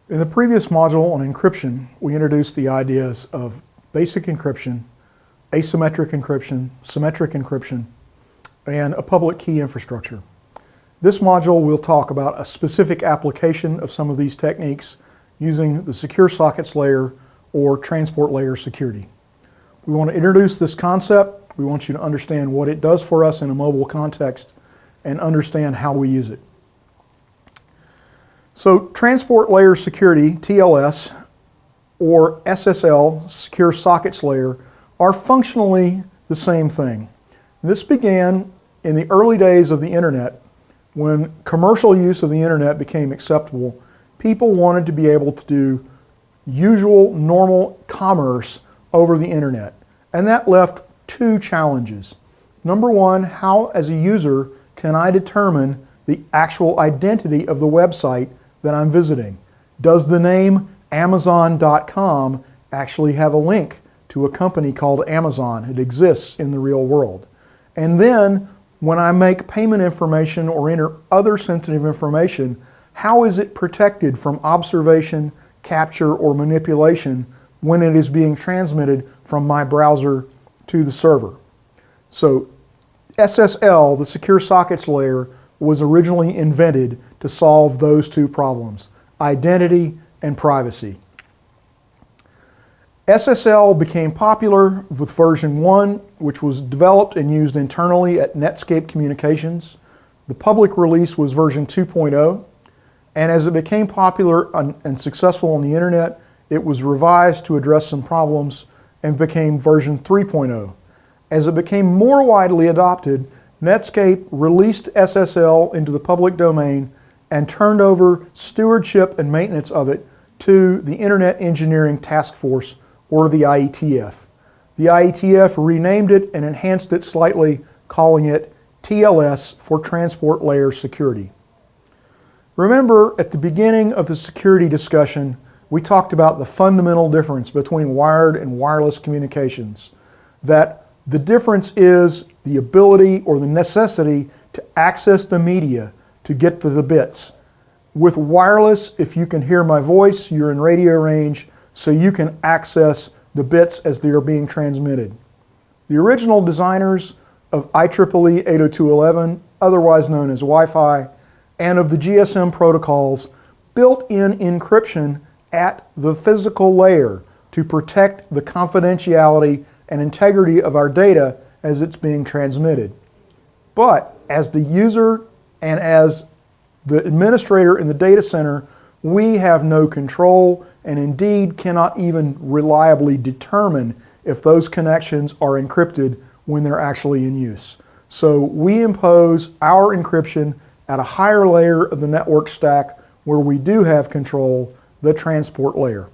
In the previous module on encryption, we introduced the ideas of basic encryption, asymmetric encryption, symmetric encryption, and a public key infrastructure. This module will talk about a specific application of some of these techniques using the secure sockets layer or transport layer security. We want to introduce this concept. We want you to understand what it does for us in a mobile context and understand how we use it. So transport layer security, TLS, or SSL, secure sockets layer, are functionally the same thing. This began in the early days of the internet. When commercial use of the internet became acceptable, people wanted to be able to do usual, normal commerce over the internet. And that left two challenges. Number one, how as a user can I determine the actual identity of the website that I'm visiting? Does the name Amazon.com actually have a link to a company called Amazon? It exists in the real world. And then when I make payment information or enter other sensitive information, how is it protected from observation, capture, or manipulation when it is being transmitted from my browser to the server? So SSL, the secure sockets layer, was originally invented to solve those two problems, identity and privacy. SSL became popular with version 1, which was developed and used internally at Netscape Communications. The public release was version 2.0, and as it became popular and successful on the internet, it was revised to address some problems and became version 3.0. As it became more widely adopted, Netscape released SSL into the public domain and turned over stewardship and maintenance of it to the Internet Engineering Task Force, or the IETF. The IETF renamed it and enhanced it slightly, calling it TLS for Transport Layer Security. Remember, at the beginning of the security discussion, we talked about the fundamental difference between wired and wireless communications. That the difference is the ability or the necessity to access the media to get to the bits. With wireless, if you can hear my voice, you're in radio range, so you can access the bits as they are being transmitted. The original designers of IEEE 802.11, otherwise known as Wi-Fi, and of the GSM protocols built in encryption at the physical layer to protect the confidentiality and integrity of our data as it's being transmitted. But as the user and as the administrator in the data center, we have no control and indeed cannot even reliably determine if those connections are encrypted when they're actually in use. So we impose our encryption at a higher layer of the network stack where we do have control, the transport layer.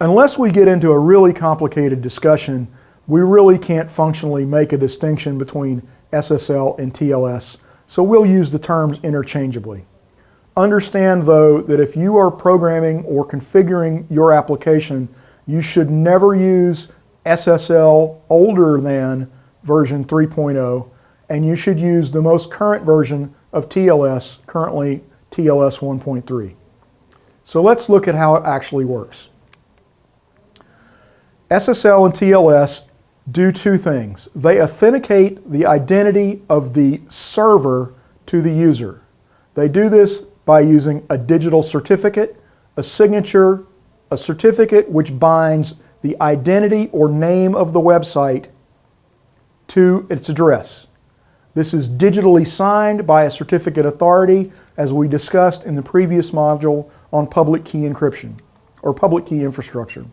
Unless we get into a really complicated discussion, we really can't functionally make a distinction between SSL and TLS, so we'll use the terms interchangeably. Understand, though, that if you are programming or configuring your application, you should never use SSL older than version 3.0, and you should use the most current version of TLS, currently TLS 1.3. So let's look at how it actually works. SSL and TLS do two things. They authenticate the identity of the server to the user. They do this by using a digital certificate, a signature, a certificate which binds the identity or name of the website to its address. This is digitally signed by a certificate authority, as we discussed in the previous module on public key encryption, or public key infrastructure.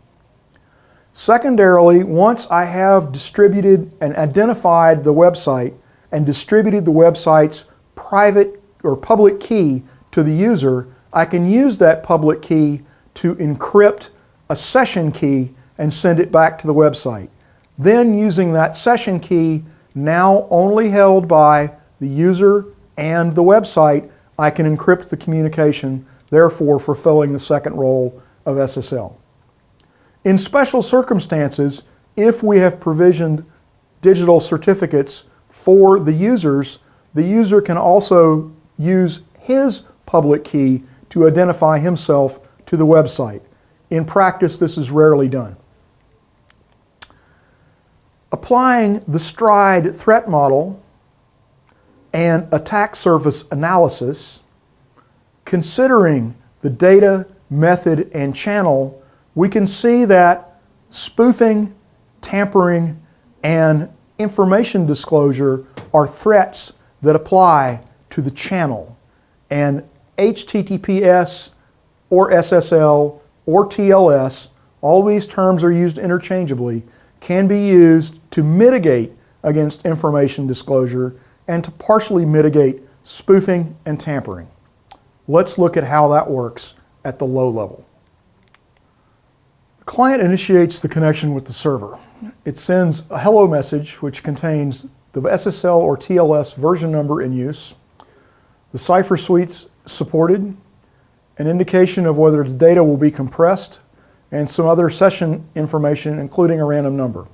Secondarily, once I have distributed and identified the website and distributed the website's private or public key to the user, I can use that public key to encrypt a session key and send it back to the website. Then using that session key, now only held by the user and the website, I can encrypt the communication, therefore fulfilling the second role of SSL. In special circumstances, if we have provisioned digital certificates for the user can also use his public key to identify himself to the website. In practice, this is rarely done. Applying the STRIDE threat model and attack surface analysis, considering the data, method, and channel, we can see that spoofing, tampering, and information disclosure are threats that apply to the channel. And HTTPS or SSL or TLS, all these terms are used interchangeably, can be used to mitigate against information disclosure and to partially mitigate spoofing and tampering. Let's look at how that works at the low level. The client initiates the connection with the server. It sends a hello message which contains the SSL or TLS version number in use, the cipher suites supported, an indication of whether the data will be compressed, and some other session information including a random number.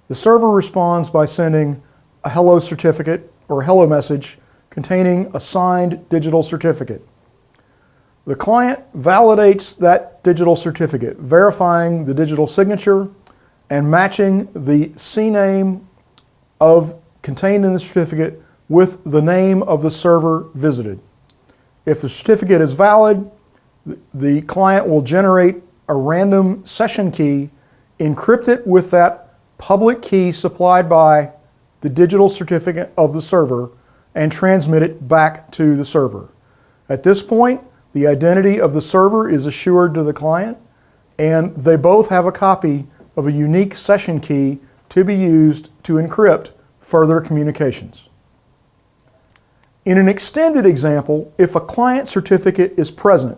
The server responds by sending a hello certificate or hello message containing a signed digital certificate. The client validates that digital certificate, verifying the digital signature and matching the CNAME contained in the certificate with the name of the server visited. If the certificate is valid, the client will generate a random session key, encrypt it with that public key supplied by the digital certificate of the server, and transmit it back to the server. At this point, the identity of the server is assured to the client, and they both have a copy of a unique session key to be used to encrypt further communications. In an extended example, if a client certificate is present,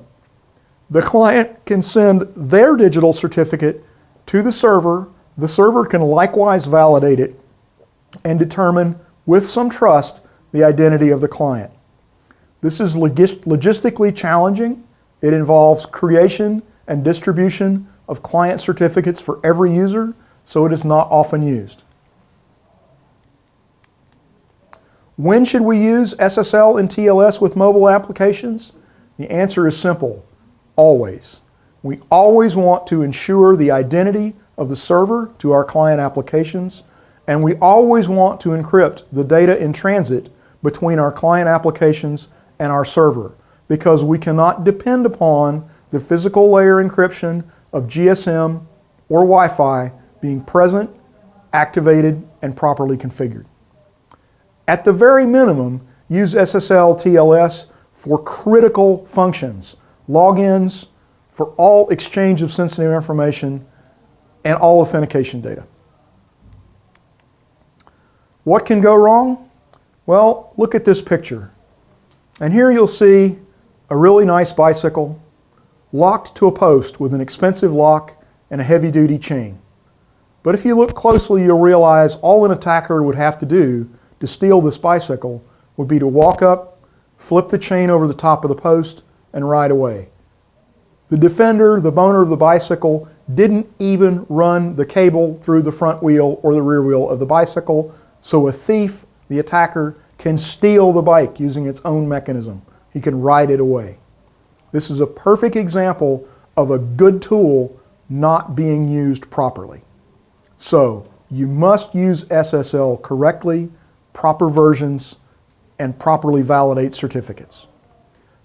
the client can send their digital certificate to the server can likewise validate it and determine with some trust the identity of the client. This is logistically challenging. It involves creation and distribution of client certificates for every user, so it is not often used. When should we use SSL and TLS with mobile applications? The answer is simple: always. We always want to ensure the identity of the server to our client applications, and we always want to encrypt the data in transit between our client applications and our server, because we cannot depend upon the physical layer encryption of GSM or Wi-Fi being present, activated, and properly configured. At the very minimum, use SSL TLS for critical functions, logins, for all exchange of sensitive information, and all authentication data. What can go wrong? Well, look at this picture. And here you'll see a really nice bicycle locked to a post with an expensive lock and a heavy-duty chain. But if you look closely, you'll realize all an attacker would have to do to steal this bicycle would be to walk up, flip the chain over the top of the post, and ride away. The defender, the owner of the bicycle, didn't even run the cable through the front wheel or the rear wheel of the bicycle, so a thief, the attacker, can steal the bike using its own mechanism. He can ride it away. This is a perfect example of a good tool not being used properly. So you must use SSL correctly, proper versions, and properly validate certificates.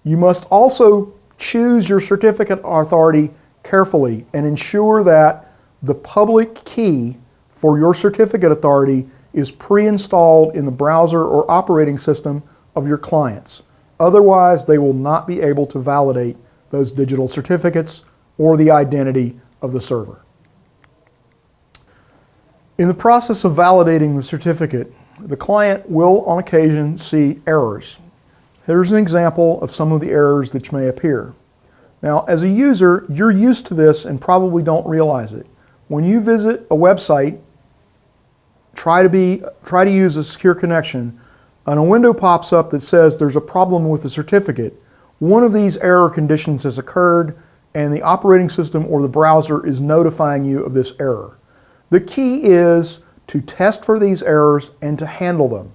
You must also choose your certificate authority carefully and ensure that the public key for your certificate authority is pre-installed in the browser or operating system of your clients. Otherwise, they will not be able to validate those digital certificates or the identity of the server. In the process of validating the certificate, the client will on occasion see errors. Here's an example of some of the errors that may appear. Now, as a user, you're used to this and probably don't realize it. When you visit a website, try to use a secure connection, and a window pops up that says there's a problem with the certificate. One of these error conditions has occurred, and the operating system or the browser is notifying you of this error. The key is to test for these errors and to handle them.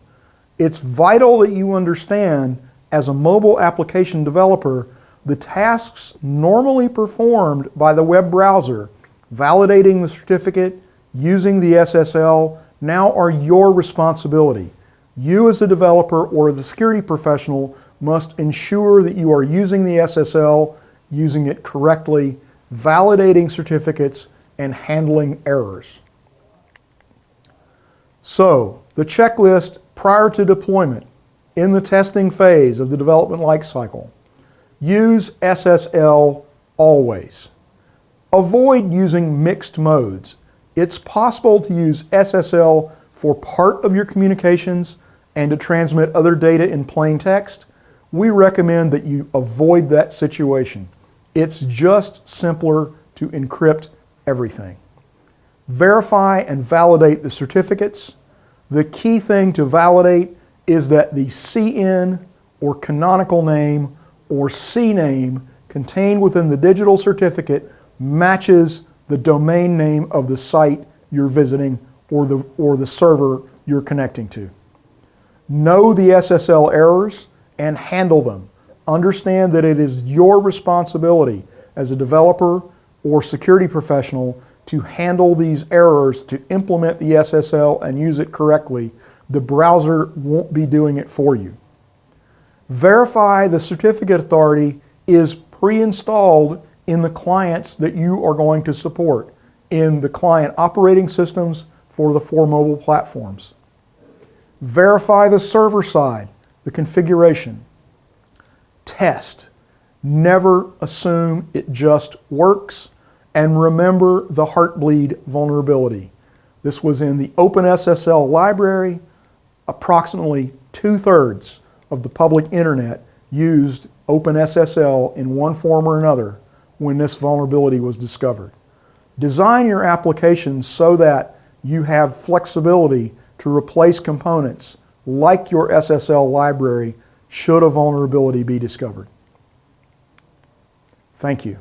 It's vital that you understand, as a mobile application developer, The tasks normally performed by the web browser, validating the certificate, using the SSL, now are your responsibility. You as a developer or the security professional must ensure that you are using the SSL, using it correctly, validating certificates, and handling errors. So, the checklist prior to deployment in the testing phase of the development lifecycle. Use SSL always. Avoid using mixed modes. It's possible to use SSL for part of your communications and to transmit other data in plain text. We recommend that you avoid that situation. It's just simpler to encrypt everything. Verify and validate the certificates. The key thing to validate is that the CN or canonical name or CNAME contained within the digital certificate matches the domain name of the site you're visiting or the server you're connecting to. Know the SSL errors and handle them. Understand that it is your responsibility as a developer or security professional to handle these errors, to implement the SSL and use it correctly. The browser won't be doing it for you. Verify the certificate authority is pre-installed in the clients that you are going to support, in the client operating systems for the 4 mobile platforms. Verify the server side, the configuration. Test. Never assume it just works. And remember the Heartbleed vulnerability. This was in the OpenSSL library. Approximately 2/3 of the public internet used OpenSSL in one form or another when this vulnerability was discovered. Design your applications so that you have flexibility to replace components like your SSL library should a vulnerability be discovered. Thank you.